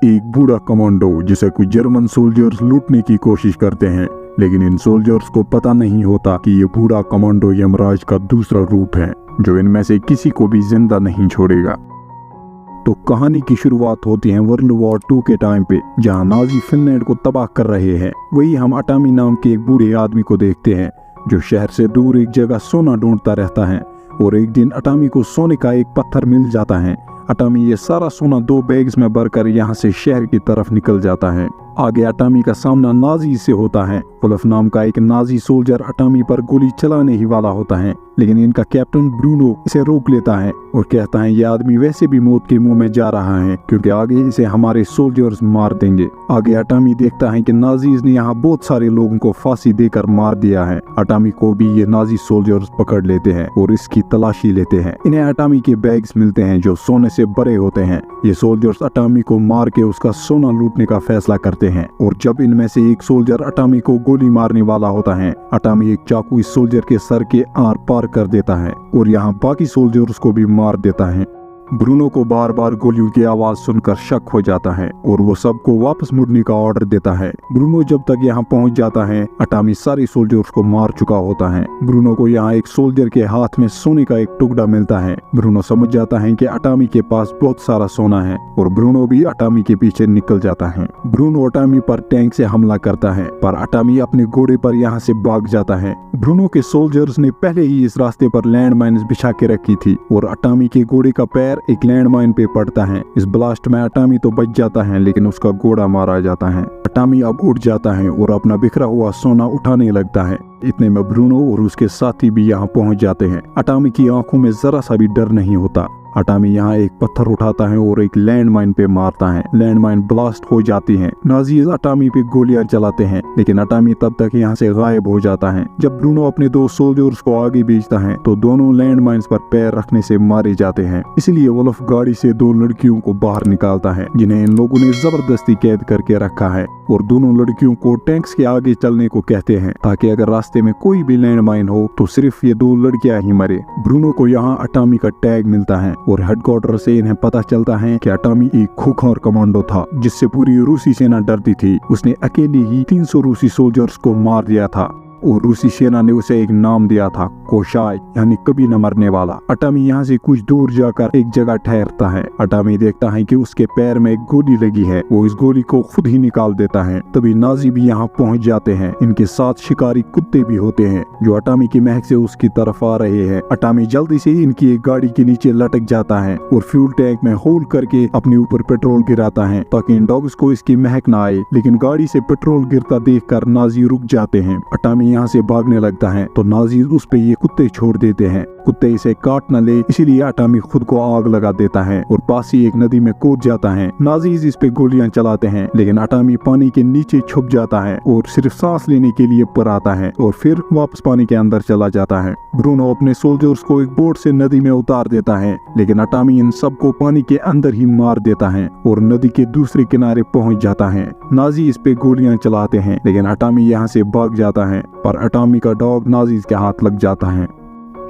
एक बूढ़ा कमांडो जिसे कुछ जर्मन सोल्जर्स लूटने की कोशिश करते हैं, लेकिन इन सोल्जर्स को पता नहीं होता कि ये बूढ़ा कमांडो यमराज का दूसरा रूप है जो इनमें से किसी को भी जिंदा नहीं छोड़ेगा। तो कहानी की शुरुआत होती है वर्ल्ड वॉर 2 के टाइम पे, जहां नाजी फिनलैंड को तबाह कर रहे हैं। वही हम अटामी नाम के एक बूढ़े आदमी को देखते हैं जो शहर से दूर एक जगह सोना ढूंढता रहता है, और एक दिन अटामी को सोने का एक पत्थर मिल जाता है। अटामी ये सारा सोना 2 बैग्स में भरकर यहाँ से शहर की तरफ निकल जाता है। आगे अटामी का सामना नाजी से होता है। वुल्फ नाम का एक नाजी सोल्जर अटामी पर गोली चलाने ही वाला होता है, लेकिन इनका कैप्टन ब्रूनो इसे रोक लेता है और कहता है ये आदमी वैसे भी मौत के मुंह में जा रहा है, क्योंकि आगे इसे हमारे सोल्जर्स मार देंगे। आगे अटामी देखता है कि नाजीज ने यहाँ बहुत सारे लोगों को फांसी देकर मार दिया है। अटामी को भी ये नाजी सोल्जर्स पकड़ लेते हैं और इसकी तलाशी लेते हैं। इन्हें अटामी के बैग्स मिलते हैं जो सोने से भरे होते हैं। ये सोल्जर्स अटामी को मार के उसका सोना लूटने का फैसला करते हैं, और जब इनमें से एक सोल्जर अटामी को गोली मारने वाला होता है, अटामी एक चाकू इस सोल्जर के सर के आर पार कर देता है और यहाँ बाकी सोल्जर्स को भी मार देता है। ब्रूनो को बार बार गोलियों की आवाज सुनकर शक हो जाता है और वो सबको वापस मुड़ने का ऑर्डर देता है। ब्रूनो जब तक यहाँ पहुँच जाता है, अटामी सारे सोल्जर्स को मार चुका होता है। ब्रूनो को यहाँ एक सोल्जर के हाथ में सोने का एक टुकड़ा मिलता है। ब्रूनो समझ जाता है कि अटामी के पास बहुत सारा सोना है, और ब्रूनो भी अटामी के पीछे निकल जाता है। ब्रूनो अटामी पर टैंक से हमला करता है, पर अटामी अपने घोड़े पर यहाँ से भाग जाता है। ब्रूनो के सोल्जर्स ने पहले ही इस रास्ते पर लैंड माइन्स बिछा के रखी थी, और अटामी के घोड़े का पैर एक लैंड माइन पे पड़ता है। इस ब्लास्ट में अटामी तो बच जाता है, लेकिन उसका घोड़ा मारा जाता है। अटामी अब उठ जाता है और अपना बिखरा हुआ सोना उठाने लगता है। इतने में ब्रूनो और उसके साथी भी यहाँ पहुँच जाते हैं। अटामी की आंखों में जरा सा भी डर नहीं होता। अटामी यहाँ एक पत्थर उठाता है और एक लैंड माइन पे मारता है। लैंड माइन ब्लास्ट हो जाती है। नाजीज अटामी पे गोलियां चलाते हैं, लेकिन अटामी तब तक यहाँ से गायब हो जाता है। जब ब्रूनो अपने 2 सोल्जर्स को आगे भेजता है तो दोनों लैंड माइन्स पर पैर रखने से मारे जाते हैं। इसलिए वुल्फ गाड़ी से 2 लड़कियों को बाहर निकालता है, जिन्हें इन लोगों ने जबरदस्ती कैद करके रखा है, और दोनों लड़कियों को टैंक्स के आगे चलने को कहते हैं, ताकि अगर रास्ते में कोई भी लैंड माइन हो तो सिर्फ ये 2 लड़कियां ही मरे। ब्रूनो को यहाँ अटामी का टैग मिलता है, और हेडक्वार्टर से इन्हें पता चलता है कि अटामी एक खूंखार कमांडो था जिससे पूरी रूसी सेना डरती थी। उसने अकेले ही 300 रूसी सोल्जर्स को मार दिया था, और रूसी सेना ने उसे एक नाम दिया था, कोशाय, यानी कभी न मरने वाला। अटामी यहाँ से कुछ दूर जाकर एक जगह ठहरता है। अटामी देखता है कि उसके पैर में एक गोली लगी है। वो इस गोली को खुद ही निकाल देता है। तभी नाजी भी यहाँ पहुँच जाते हैं। इनके साथ शिकारी कुत्ते भी होते हैं जो अटामी की महक से उसकी तरफ आ रहे हैं। अटामी जल्दी से इनकी एक गाड़ी के नीचे लटक जाता है और फ्यूल टैंक में होल करके अपने ऊपर पेट्रोल गिराता है, ताकि इन डॉग्स को इसकी महक न आए। लेकिन गाड़ी से पेट्रोल गिरता देखकर नाजी रुक जाते हैं। अटामी यहाँ से भागने लगता है तो नाजी उस पे ये कुत्ते छोड़ देते हैं। कुत्ते इसे काट न ले, इसीलिए अटामी खुद को आग लगा देता है और पास ही एक नदी में कूद जाता है। नाजीज इस पे गोलियां चलाते हैं, लेकिन अटामी पानी के नीचे छुप जाता है और सिर्फ सांस लेने के लिए ऊपर आता है और फिर वापस पानी के अंदर चला जाता है। ब्रूनो अपने सोल्जर्स को एक बोट से नदी में उतार देता है, लेकिन अटामी इन सबको पानी के अंदर ही मार देता है और नदी के दूसरे किनारे पहुंच जाता है। नाजी इस पे गोलियां चलाते हैं, लेकिन अटामी यहाँ से भाग जाता है, पर अटामी का डॉग नाजीज के हाथ लग जाता है।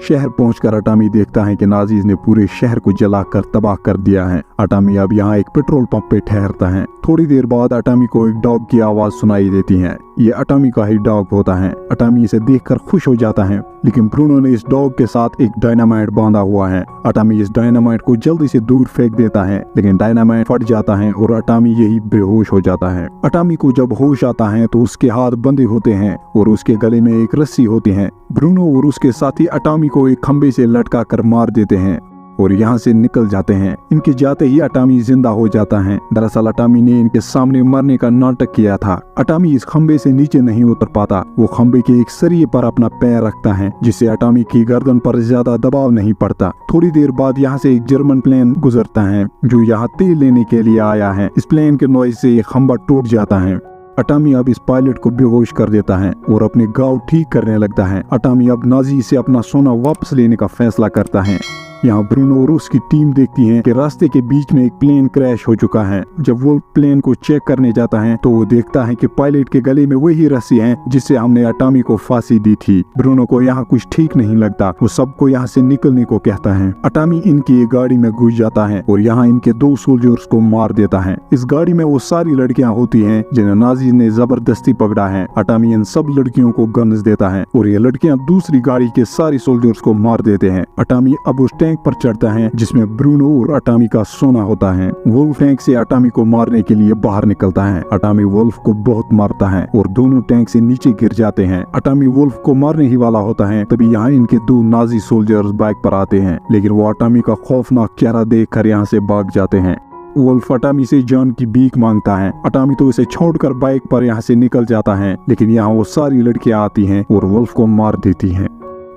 शहर पहुंचकर अटामी देखता है कि नाजीज ने पूरे शहर को जलाकर तबाह कर दिया है। अटामी अब यहाँ एक पेट्रोल पंप पे ठहरता है। थोड़ी देर बाद अटामी को एक डॉग की आवाज सुनाई देती है। ये अटामी का ही डॉग होता है। अटामी इसे देखकर खुश हो जाता है, लेकिन ब्रूनो ने इस डॉग के साथ एक डायनामाइट बांधा हुआ है। अटामी इस डायनामाइट को जल्दी से दूर फेंक देता है, लेकिन डायनामाइट फट जाता है और अटामी यही बेहोश हो जाता है। अटामी को जब होश आता है तो उसके हाथ बंधे होते हैं और उसके गले में एक रस्सी होती है। ब्रूनो और उसके साथी अटामी को एक खंबे से लटका कर मार देते हैं और यहाँ से निकल जाते हैं। इनके जाते ही अटामी जिंदा हो जाता है। दरअसल अटामी ने इनके सामने मरने का नाटक किया था। अटामी इस खंबे से नीचे नहीं उतर पाता। वो खंबे के एक सरिये पर अपना पैर रखता है, जिससे अटामी की गर्दन पर ज्यादा दबाव नहीं पड़ता। थोड़ी देर बाद यहाँ से एक जर्मन प्लेन गुजरता है जो यहाँ तेल लेने के लिए आया है। इस प्लेन के नॉइज से ये खंबा टूट जाता है। अटामी अब इस पायलट को बेहोश कर देता है और अपने घाव ठीक करने लगता है। अटामी अब नाजी से अपना सोना वापस लेने का फैसला करता है। यहाँ ब्रूनो और उसकी टीम देखती है कि रास्ते के बीच में एक प्लेन क्रैश हो चुका है। जब वो प्लेन को चेक करने जाता है तो वो देखता है कि पायलट के गले में वही रस्सी है जिससे हमने अटामी को फांसी दी थी। ब्रूनो को यहाँ कुछ ठीक नहीं लगता, वो सबको यहाँ से निकलने को कहता है। अटामी इनकी एक गाड़ी में घुस जाता है और यहाँ इनके 2 सोल्जर्स को मार देता है। इस गाड़ी में वो सारी लड़कियां होती हैं जिन्हें नाजी ने जबरदस्ती पकड़ा है। अटामी इन सब लड़कियों को गन्स देता है और ये लड़कियां दूसरी गाड़ी के सारे सोल्जर्स को मार देते हैं। अटामी अब उस टैंक पर चढ़ता है जिसमें ब्रूनो और अटामी का सोना होता है। वुल्फ टैंक से अटामी को मारने के लिए बाहर निकलता है। अटामी वुल्फ को बहुत मारता है और दोनों टैंक से नीचे गिर जाते हैं। अटामी वुल्फ को मारने ही वाला होता है, तभी यहाँ इनके 2 नाजी सोल्जर्स बाइक पर आते हैं, लेकिन वो अटामी का खौफनाक चेहरा देखकर यहाँ से भाग जाते हैं। वुल्फ अटामी से जान की भीख मांगता है। अटामी तो इसे छोड़कर बाइक पर यहाँ से निकल जाता है, लेकिन यहाँ वो सारी लड़कियां आती हैं और वुल्फ को मार देती हैं।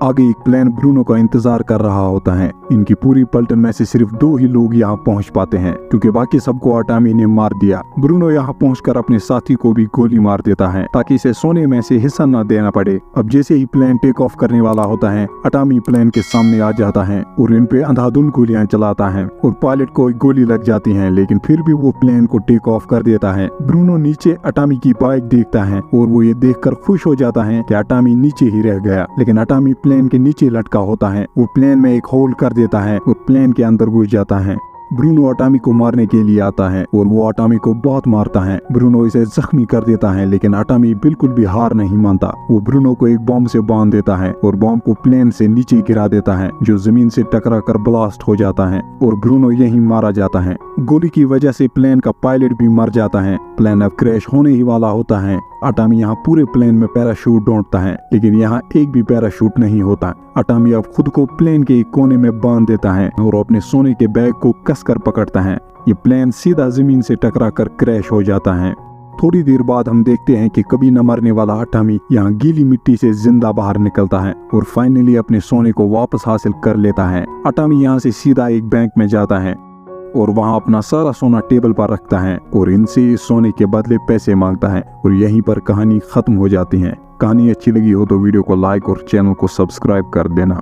आगे एक प्लेन ब्रूनो का इंतजार कर रहा होता है। इनकी पूरी पलटन में से सिर्फ 2 ही लोग यहाँ पहुँच पाते हैं क्योंकि बाकी सबको अटामी ने मार दिया। ब्रूनो यहाँ पहुंचकर अपने साथी को भी गोली मार देता है ताकि इसे सोने में से हिस्सा न देना पड़े। अब जैसे ही प्लेन टेक ऑफ करने वाला होता है, अटामी प्लेन के सामने आ जाता है और इन पे अंधाधुंध गोलियां चलाता है और पायलट को एक गोली लग जाती है, लेकिन फिर भी वो प्लेन को टेक ऑफ कर देता है। ब्रूनो नीचे अटामी की बाइक देखता है और वो ये देखकर खुश हो जाता है कि अटामी नीचे ही रह गया, लेकिन अटामी प्लेन के नीचे लटका होता है। वो प्लेन में एक होल कर देता है और प्लेन के अंदर घुस जाता है। ब्रूनो अटामी को मारने के लिए आता है और वो अटामी को बहुत मारता है। ब्रूनो इसे जख्मी कर देता है, लेकिन अटामी बिल्कुल भी हार नहीं मानता। वो ब्रूनो को एक बॉम्ब से बांध देता है और बॉम्ब को प्लेन से नीचे गिरा देता है, जो जमीन से टकराकर ब्लास्ट हो जाता है और ब्रूनो यहीं मारा जाता है। गोली की वजह से प्लेन का पायलट भी मर जाता है। प्लेन अब क्रैश होने ही वाला होता है। अटामी यहाँ पूरे प्लेन में पैराशूट ढूंढता है, लेकिन यहाँ एक भी पैराशूट नहीं होता। अटामी अब खुद को प्लेन के एक कोने में बांध देता है और अपने सोने के बैग को कसकर पकड़ता है। ये प्लेन सीधा जमीन से टकराकर क्रैश हो जाता है। थोड़ी देर बाद हम देखते हैं कि कभी न मरने वाला अटामी यहाँ गीली मिट्टी से जिंदा बाहर निकलता है और फाइनली अपने सोने को वापस हासिल कर लेता है। अटामी यहाँ से सीधा एक बैंक में जाता है और वहाँ अपना सारा सोना टेबल पर रखता है और इनसे इस सोने के बदले पैसे मांगता है और यहीं पर कहानी खत्म हो जाती है। कहानी अच्छी लगी हो तो वीडियो को लाइक और चैनल को सब्सक्राइब कर देना।